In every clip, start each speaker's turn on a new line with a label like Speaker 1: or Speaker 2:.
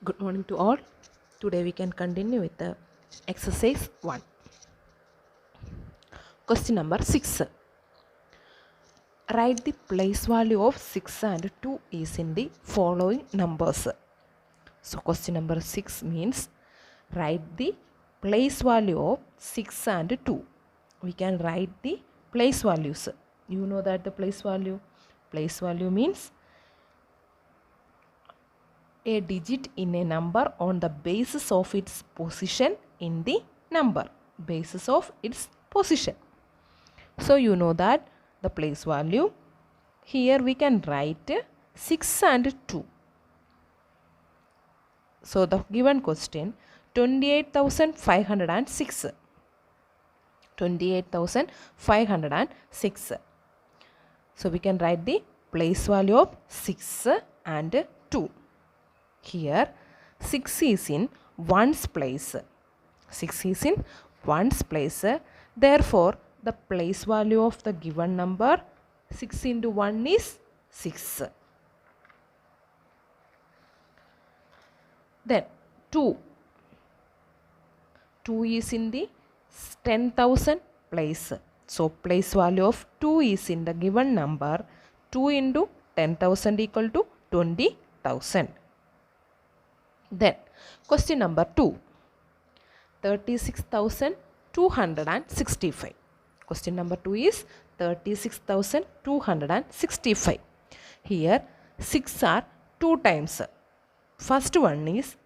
Speaker 1: Good morning to all. Today we can continue with the exercise 1. Question number 6. Write the place value of 6 and 2 is in the following numbers. So question number 6 means write the place value of 6 and 2. We can write the place values. You know that the place value. Place value means a digit in a number on the basis of its position in the number. Basis of its position. So you know that the place value. Here we can write 6 and 2. So the given question 28,506. 28,506. So we can write the place value of 6 and 2. Here 6 is in ones place. 6 is in ones place. Therefore, the place value of the given number 6 into 1 is 6. Then 2. 2 is in the 10,000 place. So, place value of 2 is in the given number. 2 into 10,000 equal to 20,000. Then, question number 2. 36,265. Question number 2 is 36,265. Here, 6 are 2 times. First one is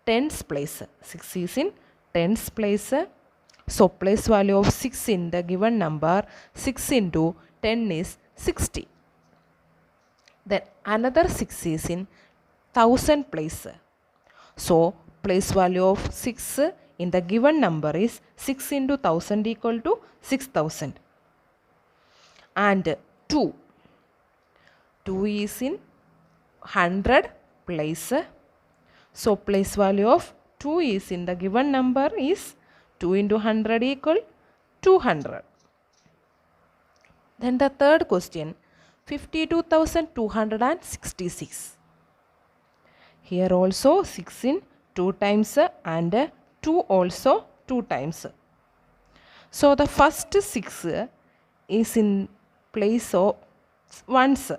Speaker 1: tens place. 6 is in tens place. So, place value of 6 in the given number 6 into 10 is 60. Then another 6 is in thousand place. So, place value of 6 in the given number is 6 into 1000 equal to 6000. And 2. 2 is in 100 place. So, place value of 2 is in the given number is 2 into 100 equal 200. Then the third question 52,266. Here also 6 in 2 times and 2 also 2 times. So the first 6 is in place of ones.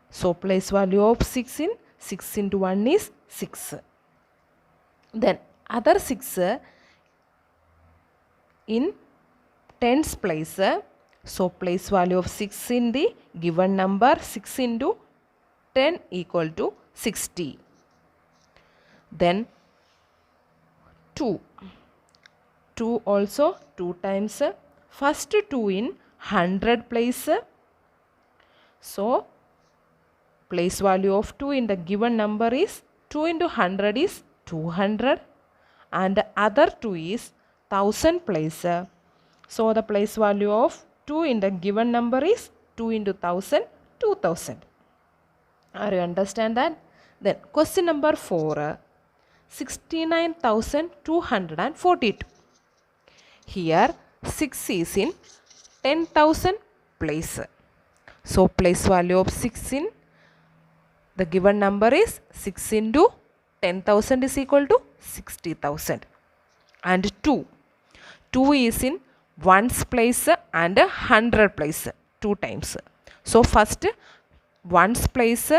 Speaker 1: So place value of 6 in 6 into 1 is 6. Then other 6 in tens place. So place value of 6 in the given number 6 into 10 equal to 60. Then 2. 2 also 2 times. First 2 in 100 place. So place value of 2 in the given number is 2 into 100 is 200. And the other 2 is 1000 place. So the place value of 2 in the given number is 2 into 1000, 2000. Are you understand that? Then question number 4. 69,242. Here 6 is in 10,000 place. So place value of 6 in the given number is 6 into 10,000 is equal to 60,000. And 2. 2 is in ones place and 100 place 2 times. So first ones place,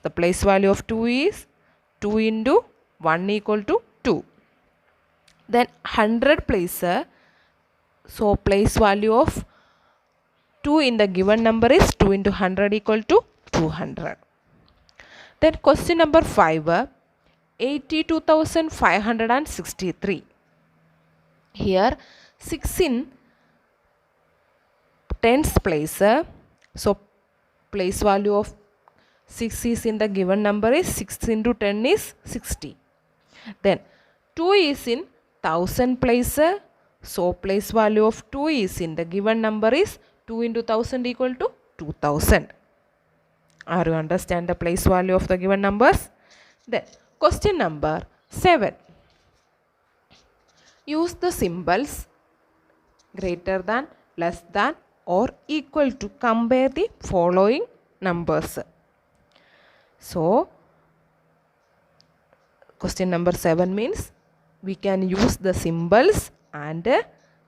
Speaker 1: the place value of 2 is 2 into 1 equal to 2. Then 100 place, so place value of 2 in the given number is 2 into 100 equal to 200. Then question number 5, 82,563. Here 6 in tens place. So place value of 6 is in the given number is 6 into 10 is 60. Then 2 is in 1000 place. So place value of 2 is in the given number is 2 into 1000 equal to 2000. Are you understand the place value of the given numbers? Then question number 7. Use the symbols greater than, less than or equal to compare the following numbers. So Question number 7 means we can use the symbols and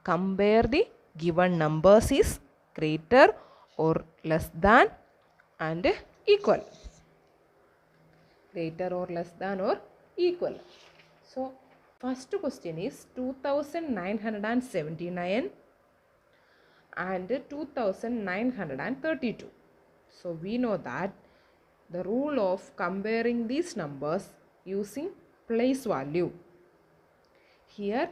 Speaker 1: compare the given numbers is greater or less than and equal. Greater or less than or equal. So first question is 2979 and 2932. So we know that the rule of comparing these numbers using place value. Here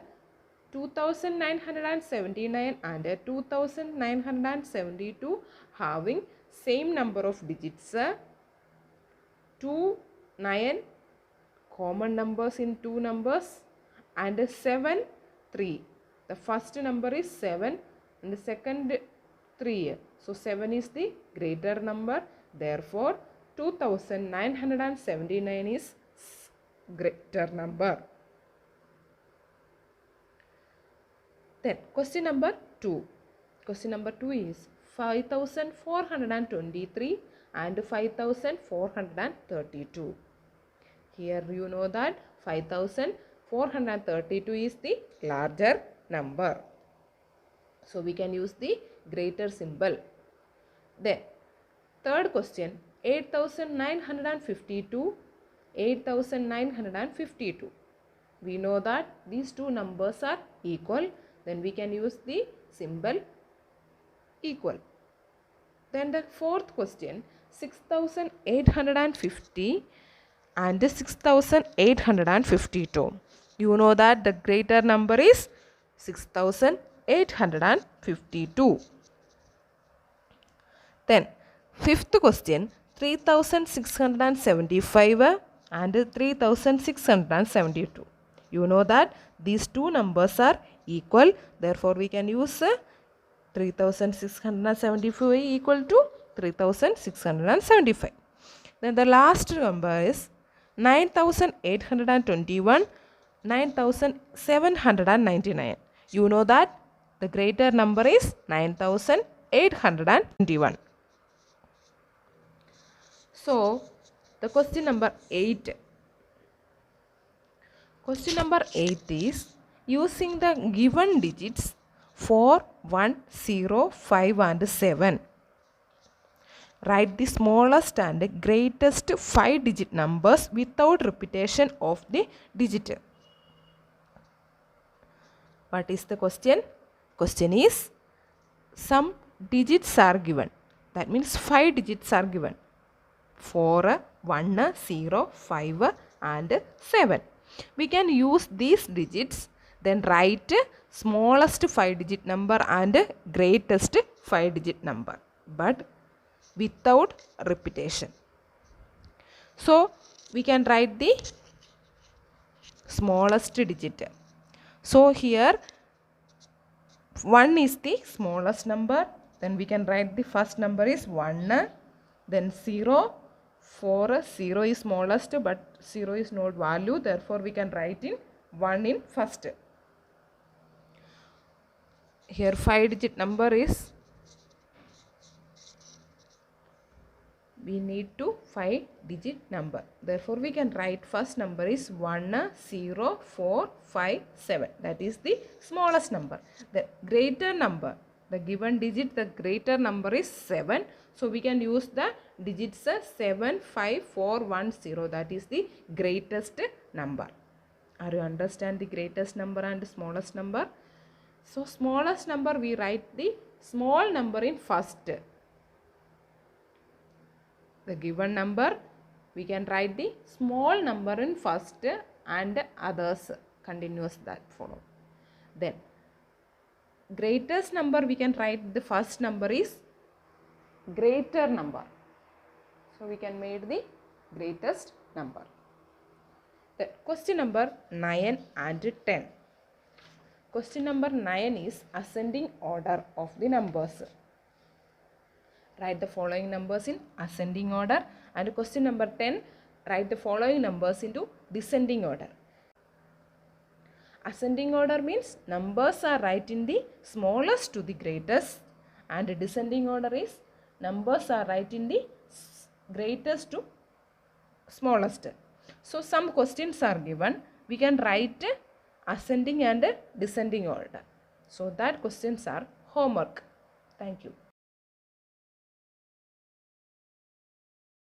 Speaker 1: 2979 and 2972 having same number of digits, 2 9 common numbers in two numbers and 7 3. The first number is 7 and the second 3. So 7 is the greater number. Therefore 2979 is greater number. Then question number 2. Question number 2 is 5423 and 5432. Here you know that 5432 is the larger number. So we can use the greater symbol. Then third question 8952, 8952. We know that these two numbers are equal. Then we can use the symbol equal. Then the fourth question 6850 and 6852. You know that the greater number is 6852. Then fifth question 3675 and 3672. You know that these two numbers are equal. Therefore we can use 3675 equal to 3675. Then the last number is 9821, 9799. You know that the greater number is 9821. So the question number 8. Question number 8 is using the given digits 4, 1, 0, 5 and 7. Write the smallest and greatest 5-digit numbers without repetition of the digit. What is the question? Question is some digits are given. That means 5 digits are given. 4, 1, 0, 5 and 7. We can use these digits, then write smallest 5-digit number and greatest 5-digit number, but without repetition. So we can write the smallest digit. So here 1 is the smallest number. Then we can write the first number is 1. Then 0. 4, 0 is smallest, but 0 is not value. Therefore we can write in 1 in first. Here 5-digit number is, we need to 5-digit number. Therefore we can write first number is 1, 0, 4, 5, 7. That is the smallest number. The greater number, the given digit, the greater number is 7. So we can use the digits 7, 5, 4, 1, 0. That is the greatest number. Are you understand the greatest number and smallest number? So smallest number we write the small number in first. The given number we can write the small number in first and others continuous that follow. Then greatest number we can write the first number is greater number. So we can make the greatest number. Then question number 9 and 10. Question number 9 is ascending order of the numbers. Write the following numbers in ascending order, and question number 10, write the following numbers into descending order. Ascending order means numbers are right in the smallest to the greatest, and descending order is numbers are right in the greatest to smallest. So some questions are given. We can write ascending and descending order. So that questions are homework. Thank you.